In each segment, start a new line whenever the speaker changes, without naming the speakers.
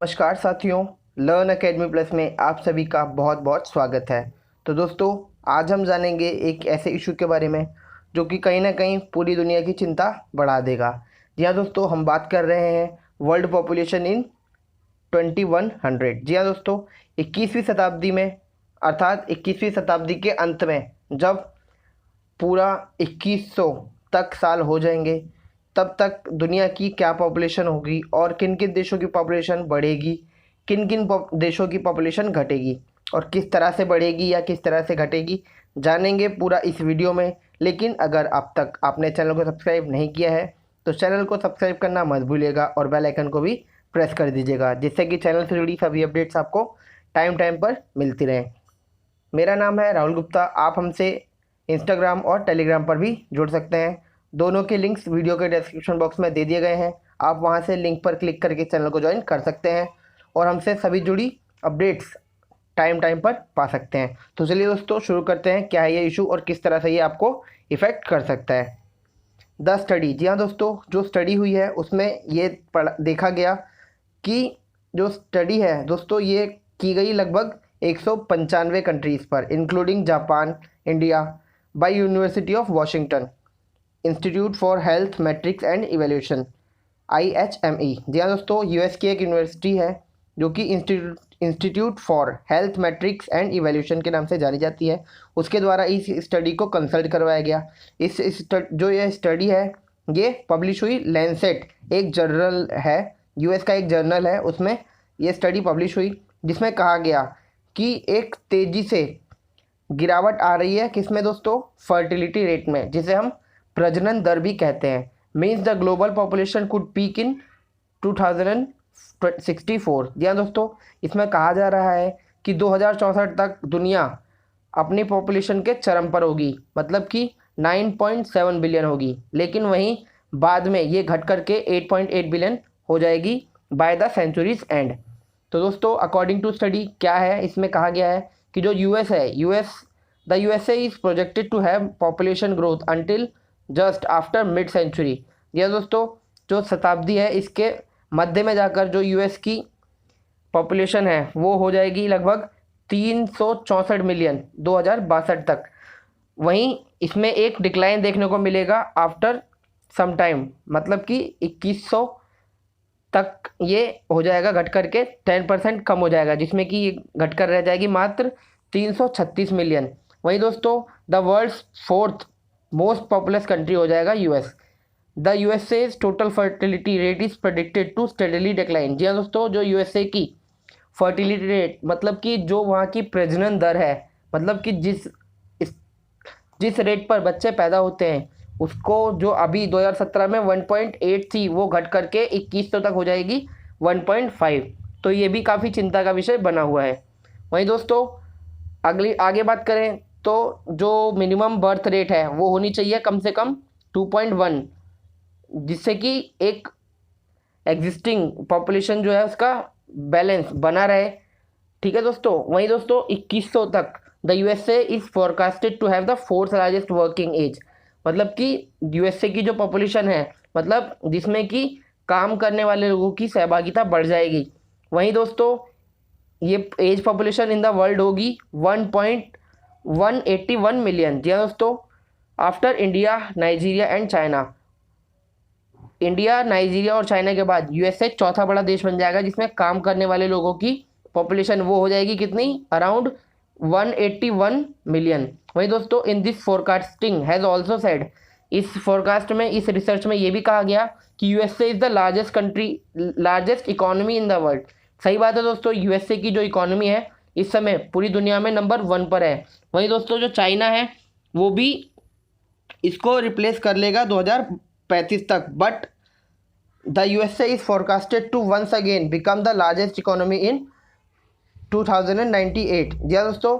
नमस्कार साथियों, learn academy plus में आप सभी का बहुत बहुत स्वागत है। तो दोस्तों, आज हम जानेंगे एक ऐसे इशू के बारे में जो कि कहीं ना कहीं पूरी दुनिया की चिंता बढ़ा देगा। जी हाँ दोस्तों, हम बात कर रहे हैं वर्ल्ड पॉपुलेशन इन 2100। जी हाँ दोस्तों, 21वीं शताब्दी में अर्थात 21वीं शताब्दी के अंत में जब पूरा 2100 तक साल हो जाएंगे, तब तक दुनिया की क्या पॉपुलेशन होगी और किन किन देशों की पॉपुलेशन बढ़ेगी, किन किन देशों की पॉपुलेशन घटेगी और किस तरह से बढ़ेगी या किस तरह से घटेगी, जानेंगे पूरा इस वीडियो में। लेकिन अगर अब तक आपने चैनल को सब्सक्राइब नहीं किया है तो चैनल को सब्सक्राइब करना मत भूलिएगा और बेल आइकन को भी प्रेस कर दीजिएगा, जिससे कि चैनल से जुड़ी सभी अपडेट्स आपको टाइम टाइम पर मिलती रहें। मेरा नाम है राहुल गुप्ता। आप हमसे इंस्टाग्राम और टेलीग्राम पर भी जुड़ सकते हैं। दोनों के लिंक्स वीडियो के डिस्क्रिप्शन बॉक्स में दे दिए गए हैं। आप वहां से लिंक पर क्लिक करके चैनल को ज्वाइन कर सकते हैं और हमसे सभी जुड़ी अपडेट्स टाइम टाइम पर पा सकते हैं। तो चलिए दोस्तों, शुरू करते हैं। क्या है ये इशू और किस तरह से ये आपको इफ़ेक्ट कर सकता है। The study. जी हाँ दोस्तों, जो स्टडी हुई है उसमें ये देखा गया कि जो स्टडी है दोस्तों, ये की गई लगभग 195 कंट्रीज़ पर, including Japan, India, by University of Washington, Institute for Health Metrics and Evaluation, IHME। जी हाँ दोस्तों, यूएस की एक यूनिवर्सिटी है जो कि Institute for Health Metrics and Evaluation के नाम से जानी जाती है। उसके द्वारा इस स्टडी को कंसल्ट करवाया गया। जो ये स्टडी है ये पब्लिश हुई लैंसेट, एक जर्नल है, यूएस का एक जर्नल है, उसमें ये स्टडी पब्लिश हुई, जिसमें कहा गया कि एक तेज़ी से गिरावट आ रही है किसमें दोस्तों, फर्टिलिटी रेट में, जिसे हम प्रजनन दर भी कहते हैं। Means the global population could peak in 2064। जी हाँ दोस्तों, इसमें कहा जा रहा है कि 2064 तक दुनिया अपनी पॉपुलेशन के चरम पर होगी, मतलब कि 9.7 बिलियन होगी। लेकिन वहीं बाद में ये घट करके 8.8 बिलियन हो जाएगी बाय द सेंचुरीज एंड। तो दोस्तों, अकॉर्डिंग टू स्टडी क्या है, इसमें कहा गया है कि जो यूएस है, the USA is projected to have population growth until just after mid century. यह दोस्तों, जो शताब्दी है इसके मध्य में जाकर जो यूएस की पॉपुलेशन है वो हो जाएगी लगभग 364 मिलियन 2062 तक। वहीं इसमें एक डिक्लाइन देखने को मिलेगा आफ्टर सम टाइम, मतलब कि 2100 तक ये हो जाएगा घट करके 10% कम हो जाएगा, जिसमें कि ये घट कर रह जाएगी मात्र 336 मिलियन। वहीं दोस्तों, the world's fourth most populous country हो जाएगा US. The USA total fertility rate is predicted to steadily decline. जी हाँ दोस्तों, जो यूएसए की फर्टिलिटी रेट, मतलब कि जो वहाँ की प्रजनन दर है, मतलब कि जिस रेट पर बच्चे पैदा होते हैं, उसको जो अभी 2017 में 1.8 थी, वो घट करके 2100 तक हो जाएगी 1.5। तो ये भी काफ़ी चिंता का विषय बना हुआ है। वहीं दोस्तों, आगे बात करें तो जो मिनिमम बर्थ रेट है वो होनी चाहिए कम से कम 2.1, जिससे कि एक एग्जिस्टिंग पॉपुलेशन जो है उसका बैलेंस बना रहे। ठीक है दोस्तों। वहीं दोस्तों, 2100 तक the USA is forecasted to have the fourth largest working age, मतलब कि यूएसए की जो पॉपुलेशन है, मतलब जिसमें कि काम करने वाले लोगों की सहभागिता बढ़ जाएगी। वहीं दोस्तों, ये age population in the world होगी 1.181 मिलियन। जी हाँ दोस्तों, after India, Nigeria and China. India, Nigeria और चाइना के बाद यूएसए चौथा बड़ा देश बन जाएगा, जिसमें काम करने वाले लोगों की पॉपुलेशन वो हो जाएगी कितनी, अराउंड 181 मिलियन। वहीं दोस्तों, in this forecasting has also said, इस फोरकास्ट में, इस रिसर्च में ये भी कहा गया कि USA is the largest economy in the world. सही बात है दोस्तों, यूएसए की जो इकोनॉमी है इस समय पूरी दुनिया में नंबर 1 पर है। वहीं दोस्तों, जो चाइना है वो भी इसको रिप्लेस कर लेगा 2035 तक। But the USA is forecasted to once again become the largest economy in 2098। जी हाँ दोस्तों,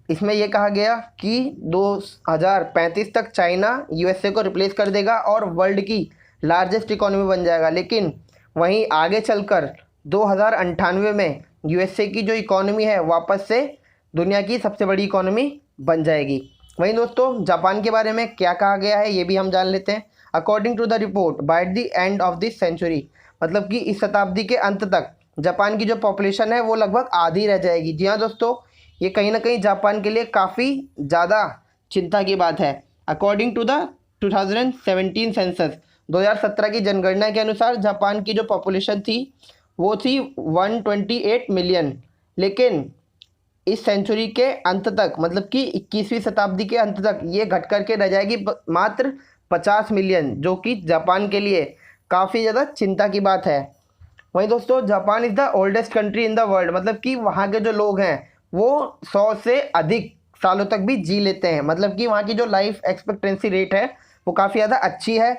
इसमें यह कहा गया कि 2035 तक चाइना यूएसए को रिप्लेस कर देगा और वर्ल्ड की लार्जेस्ट इकोनॉमी बन जाएगा। लेकिन वहीं आगे चलकर 2098 में यूएसए की जो इकोनॉमी है वापस से दुनिया की सबसे बड़ी इकोनॉमी बन जाएगी। वहीं दोस्तों, जापान के बारे में क्या कहा गया है ये भी हम जान लेते हैं। According to the report, by the end of this century, मतलब कि इस शताब्दी के अंत तक जापान की जो पॉपुलेशन है वो लगभग आधी रह जाएगी। जी हाँ दोस्तों, ये कहीं ना कहीं जापान के लिए काफ़ी ज़्यादा चिंता की बात है। अकॉर्डिंग टू द 2017 सेंसस, 2017 की जनगणना के अनुसार जापान की जो पॉपुलेशन थी वो थी 128 मिलियन, लेकिन इस सेंचुरी के अंत तक, मतलब कि 21वीं शताब्दी के अंत तक ये घट करके रह जाएगी मात्र 50 मिलियन, जो कि जापान के लिए काफ़ी ज़्यादा चिंता की बात है। वहीं दोस्तों, Japan is the oldest country in the world, मतलब कि वहाँ के जो लोग हैं वो 100 से अधिक सालों तक भी जी लेते हैं। मतलब कि वहाँ की जो लाइफ एक्सपेक्टेंसी रेट है वो काफ़ी ज़्यादा अच्छी है।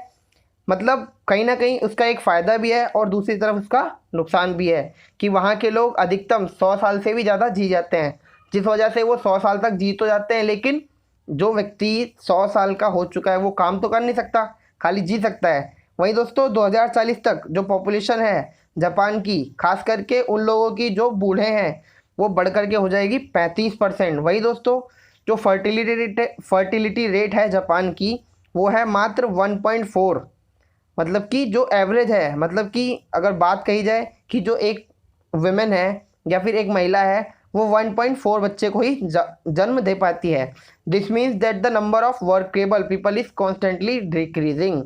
मतलब कहीं ना कहीं उसका एक फ़ायदा भी है और दूसरी तरफ उसका नुकसान भी है कि वहाँ के लोग अधिकतम 100 साल से भी ज़्यादा जी जाते हैं, जिस वजह से वो 100 साल तक जी तो जाते हैं, लेकिन जो व्यक्ति 100 साल का हो चुका है वो काम तो कर नहीं सकता, खाली जी सकता है। वहीं दोस्तों 2040 तक जो पॉपुलेशन है जापान की, खास करके उन लोगों की जो बूढ़े हैं, वो बढ़ करके हो जाएगी 35%। वही दोस्तों, जो फर्टिलिटी रेट है जापान की वो है मात्र 1.4, मतलब कि जो एवरेज है, मतलब कि अगर बात कही जाए कि जो एक वुमेन है या फिर एक महिला है वो 1.4 बच्चे को ही जन्म दे पाती है। This means that the number of workable people is constantly decreasing.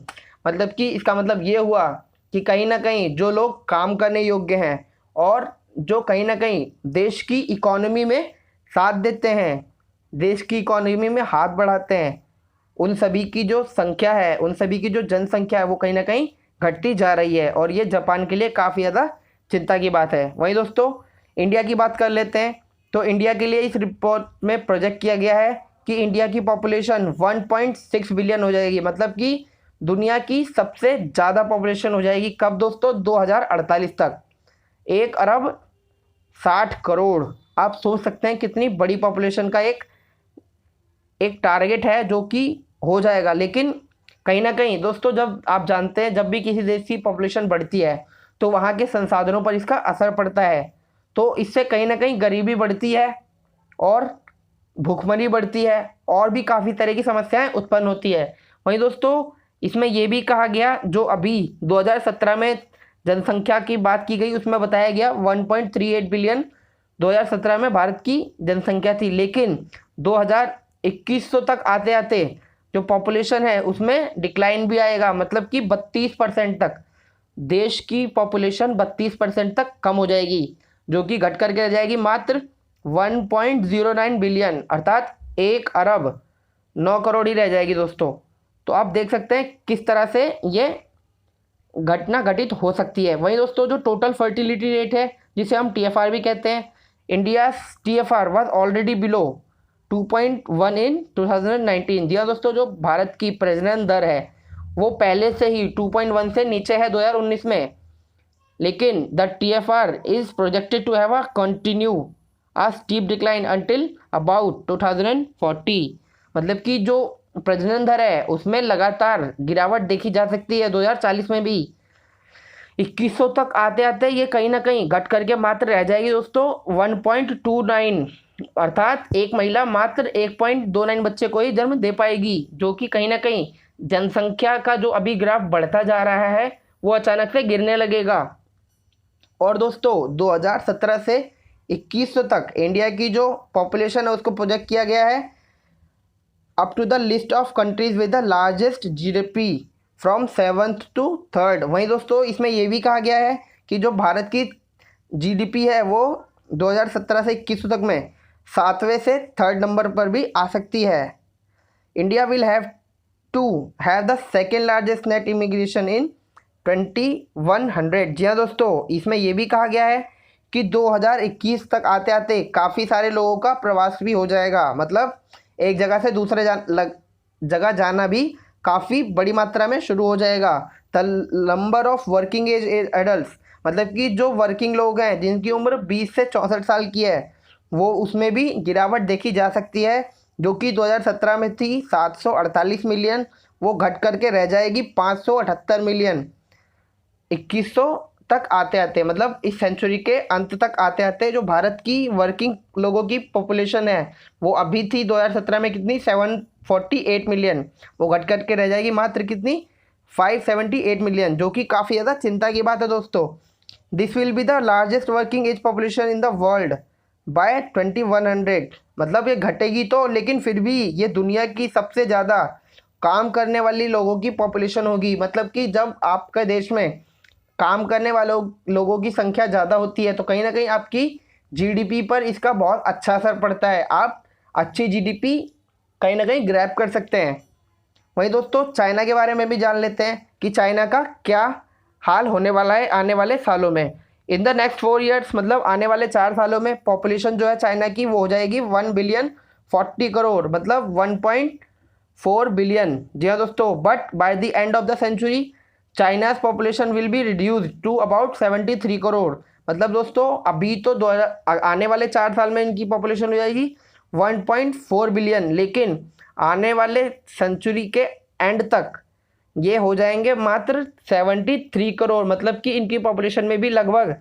मतलब कि इसका मतलब ये हुआ कि कहीं ना कहीं जो लोग काम करने योग्य हैं और जो कहीं ना कहीं देश की इकोनॉमी में साथ देते हैं, देश की इकोनॉमी में हाथ बढ़ाते हैं, उन सभी की जो संख्या है, उन सभी की जो जनसंख्या है वो कहीं ना कहीं घटती जा रही है, और ये जापान के लिए काफ़ी ज़्यादा चिंता की बात है। वहीं दोस्तों इंडिया की बात कर लेते हैं। तो इंडिया के लिए इस रिपोर्ट में प्रोजेक्ट किया गया है कि इंडिया की पॉपुलेशन 1.6 बिलियन हो जाएगी, मतलब कि दुनिया की सबसे ज़्यादा पॉपुलेशन हो जाएगी। कब दोस्तों? 2048 तक 1 अरब 60 करोड़। आप सोच सकते हैं कितनी बड़ी पॉपुलेशन का एक टारगेट है जो कि हो जाएगा। लेकिन कहीं ना कहीं दोस्तों, जब आप जानते हैं जब भी किसी देश की पॉपुलेशन बढ़ती है तो वहाँ के संसाधनों पर इसका असर पड़ता है, तो इससे कहीं ना कहीं गरीबी बढ़ती है और भूखमरी बढ़ती है और भी काफ़ी तरह की समस्याएं उत्पन्न होती है। वहीं दोस्तों इसमें यह भी कहा गया, जो अभी 2017 में जनसंख्या की बात की गई उसमें बताया गया 1.38 बिलियन 2017 में भारत की जनसंख्या थी, लेकिन 2100 तक आते आते जो पॉपुलेशन है उसमें डिक्लाइन भी आएगा, मतलब कि 32% तक देश की पॉपुलेशन 32% तक कम हो जाएगी, जो कि घट करके रह जाएगी मात्र 1.09 बिलियन, अर्थात 1 अरब 9 करोड़ ही रह जाएगी दोस्तों। तो आप देख सकते हैं किस तरह से ये घटना घटित हो सकती है। वहीं दोस्तों जो टोटल फर्टिलिटी रेट है, जिसे हम TFR भी कहते हैं, India TFR was already below 2.1 इन 2019। जी हाँ दोस्तों, जो भारत की प्रजनन दर है वो पहले से ही 2.1 से नीचे है 2019 में, लेकिन the TFR is projected to have a continue a steep decline until about 2040। मतलब कि जो प्रजनन दर है उसमें लगातार गिरावट देखी जा सकती है 2040 में भी। 2100 तक आते आते ये कहीं ना कहीं घट करके मात्र रह जाएगी दोस्तों 1.29, अर्थात एक महिला मात्र 1.29 बच्चे को ही जन्म दे पाएगी, जो कि कहीं ना कहीं जनसंख्या का जो अभी ग्राफ बढ़ता जा रहा है वो अचानक से गिरने लगेगा। और दोस्तों 2017 से 2100 तक इंडिया की जो पॉपुलेशन है उसको प्रोजेक्ट किया गया है up to the list of countries with the largest GDP from 7th to 3rd। वहीं दोस्तों इसमें यह भी कहा गया है कि जो भारत की GDP है वो 2017 से 2100 तक में 7वें से 3rd नंबर पर भी आ सकती है। India will have to have the second largest net immigration in 2100। जी हाँ दोस्तों, इसमें यह भी कहा गया है कि 2021 तक आते आते काफ़ी सारे लोगों का प्रवास भी हो जाएगा, मतलब एक जगह से दूसरे जगह जाना भी काफ़ी बड़ी मात्रा में शुरू हो जाएगा। The number of working age adult, मतलब कि जो वर्किंग लोग हैं जिनकी उम्र 20 से 64 साल की है वो उसमें भी गिरावट देखी जा सकती है, जो कि 2017 में थी 748 मिलियन, वो घट करके रह जाएगी 578 मिलियन 2100 तक आते आते, मतलब इस सेंचुरी के अंत तक आते आते। जो भारत की वर्किंग लोगों की पॉपुलेशन है वो अभी थी 2017 में कितनी 748 मिलियन, वो घट घट के रह जाएगी मात्र कितनी 578 मिलियन, जो कि काफ़ी ज़्यादा चिंता की बात है दोस्तों। This will be the largest working age population in the world by 2100। मतलब ये घटेगी तो, लेकिन फिर भी ये दुनिया की सबसे ज़्यादा काम करने वाली लोगों की पॉपुलेशन होगी। मतलब कि जब आपके देश में काम करने वालों लोगों की संख्या ज़्यादा होती है तो कहीं ना कहीं आपकी जीडीपी पर इसका बहुत अच्छा असर पड़ता है। आप अच्छी जीडीपी कहीं ना कहीं ग्रैब कर सकते हैं। वहीं दोस्तों चाइना के बारे में भी जान लेते हैं कि चाइना का क्या हाल होने वाला है आने वाले सालों में। इन द नेक्स्ट 4 ईयर्स, मतलब आने वाले 4 सालों में पॉपुलेशन जो है चाइना की वो हो जाएगी 1,040,00,000,000, मतलब 1.4 बिलियन। जी हाँ दोस्तों, but by the end of the century China's population will be reduce to about 73 crore. मतलब दोस्तों अभी तो आने वाले 4 साल में इनकी पॉपुलेशन हो जाएगी 1.4 बिलियन, लेकिन आने वाले सेंचुरी के एंड तक ये हो जाएंगे मात्र 73 करोड़। मतलब कि इनकी पॉपुलेशन में भी लगभग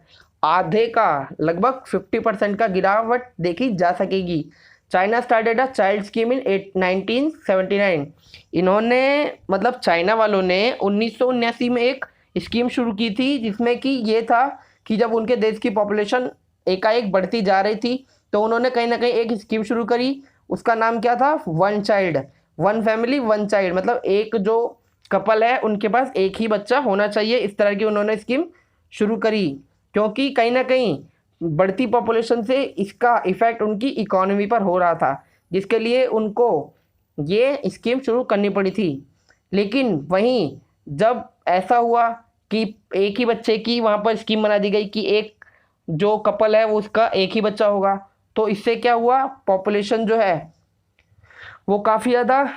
आधे का, लगभग 50% का गिरावट देखी जा सकेगी। China started a child scheme in 1979। इन्होंने, मतलब चाइना वालों ने 1979 में एक स्कीम शुरू की थी जिसमें कि ये था कि जब उनके देश की पॉपुलेशन एकाएक बढ़ती जा रही थी तो उन्होंने कहीं ना कहीं एक स्कीम शुरू करी। उसका नाम क्या था? One child, one family one child. मतलब एक जो कपल है उनके पास एक ही बच्चा होना चाहिए, इस तरह की उन्होंने स्कीम शुरू करी। क्योंकि कहीं ना कहीं बढ़ती पॉपुलेशन से इसका इफेक्ट उनकी इकोनॉमी पर हो रहा था, जिसके लिए उनको ये स्कीम शुरू करनी पड़ी थी। लेकिन वहीं जब ऐसा हुआ कि एक ही बच्चे की वहाँ पर स्कीम बना दी गई कि एक जो कपल है वो उसका एक ही बच्चा होगा, तो इससे क्या हुआ, पॉपुलेशन जो है वो काफ़ी ज़्यादा,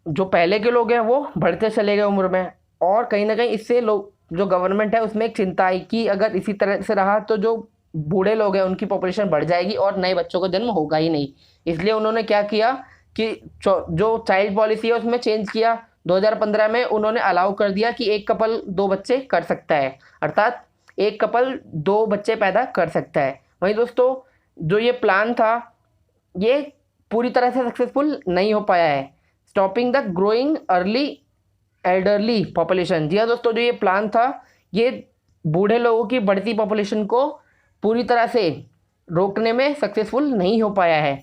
जो पहले के लोग हैं वो बढ़ते चले गए उम्र में। और कहीं ना कहीं इससे लोग, जो गवर्नमेंट है उसमें एक चिंता आई कि अगर इसी तरह से रहा तो जो बूढ़े लोग हैं उनकी पॉपुलेशन बढ़ जाएगी और नए बच्चों का जन्म होगा ही नहीं। इसलिए उन्होंने क्या किया कि जो चाइल्ड पॉलिसी है उसमें चेंज किया। 2015 में उन्होंने अलाउ कर दिया कि एक कपल 2 बच्चे कर सकता है, अर्थात एक कपल 2 बच्चे पैदा कर सकता है। वहीं दोस्तों जो ये प्लान था ये पूरी तरह से सक्सेसफुल नहीं हो पाया है, stopping the growing early elderly population. जी हाँ दोस्तों, जो ये प्लान था ये बूढ़े लोगों की बढ़ती पॉपुलेशन को पूरी तरह से रोकने में सक्सेसफुल नहीं हो पाया है।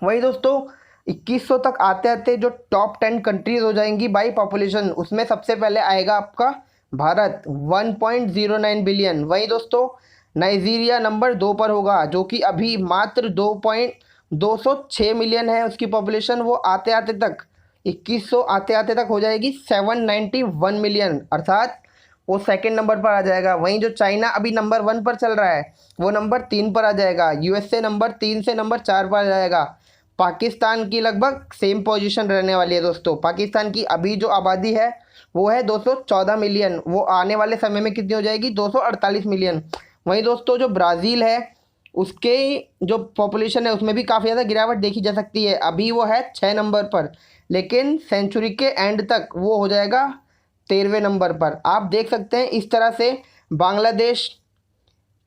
वही दोस्तों 2100 तक आते आते जो टॉप 10 कंट्रीज हो जाएंगी बाई पॉपुलेशन, उसमें सबसे पहले आएगा आपका भारत 1.09 बिलियन। वही दोस्तों नाइजीरिया नंबर 2 पर होगा, जो कि अभी मात्र 2.206 मिलियन है उसकी पॉपुलेशन। वो आते आते तक 2100 आते आते तक हो जाएगी 791 मिलियन, अर्थात वो सेकंड नंबर पर आ जाएगा। वहीं जो चाइना अभी नंबर 1 पर चल रहा है वो नंबर 3 पर आ जाएगा। यूएसए नंबर 3 से नंबर 4 पर आ जाएगा। पाकिस्तान की लगभग सेम पोजीशन रहने वाली है दोस्तों। पाकिस्तान की अभी जो आबादी है वो है 214 मिलियन, वो आने वाले समय में कितनी हो जाएगी? 248 मिलियन। वहीं दोस्तों जो ब्राज़ील है उसके जो पॉपुलेशन है उसमें भी काफ़ी ज़्यादा गिरावट देखी जा सकती है। अभी वो है 6 नंबर पर, लेकिन सेंचुरी के एंड तक वो हो जाएगा 13वें नंबर पर। आप देख सकते हैं इस तरह से बांग्लादेश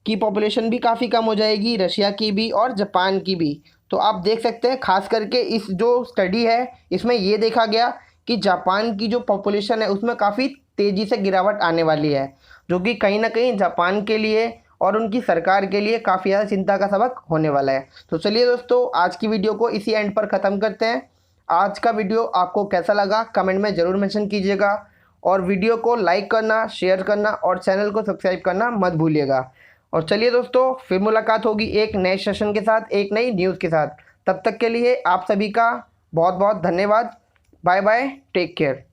की पॉपुलेशन भी काफ़ी कम हो जाएगी, रशिया की भी और जापान की भी। तो आप देख सकते हैं खास करके इस जो स्टडी है इसमें ये देखा गया कि जापान की जो पॉपुलेशन है उसमें काफ़ी तेज़ी से गिरावट आने वाली है, जो कि कहीं ना कहीं जापान के लिए और उनकी सरकार के लिए काफ़ी ज़्यादा चिंता का सबक होने वाला है। तो चलिए दोस्तों आज की वीडियो को इसी एंड पर ख़त्म करते हैं। आज का वीडियो आपको कैसा लगा कमेंट में ज़रूर मेंशन कीजिएगा, और वीडियो को लाइक करना, शेयर करना और चैनल को सब्सक्राइब करना मत भूलिएगा। और चलिए दोस्तों फिर मुलाकात होगी एक नए सेशन के साथ, एक नई न्यूज़ के साथ। तब तक के लिए आप सभी का बहुत बहुत धन्यवाद। Bye bye, take care.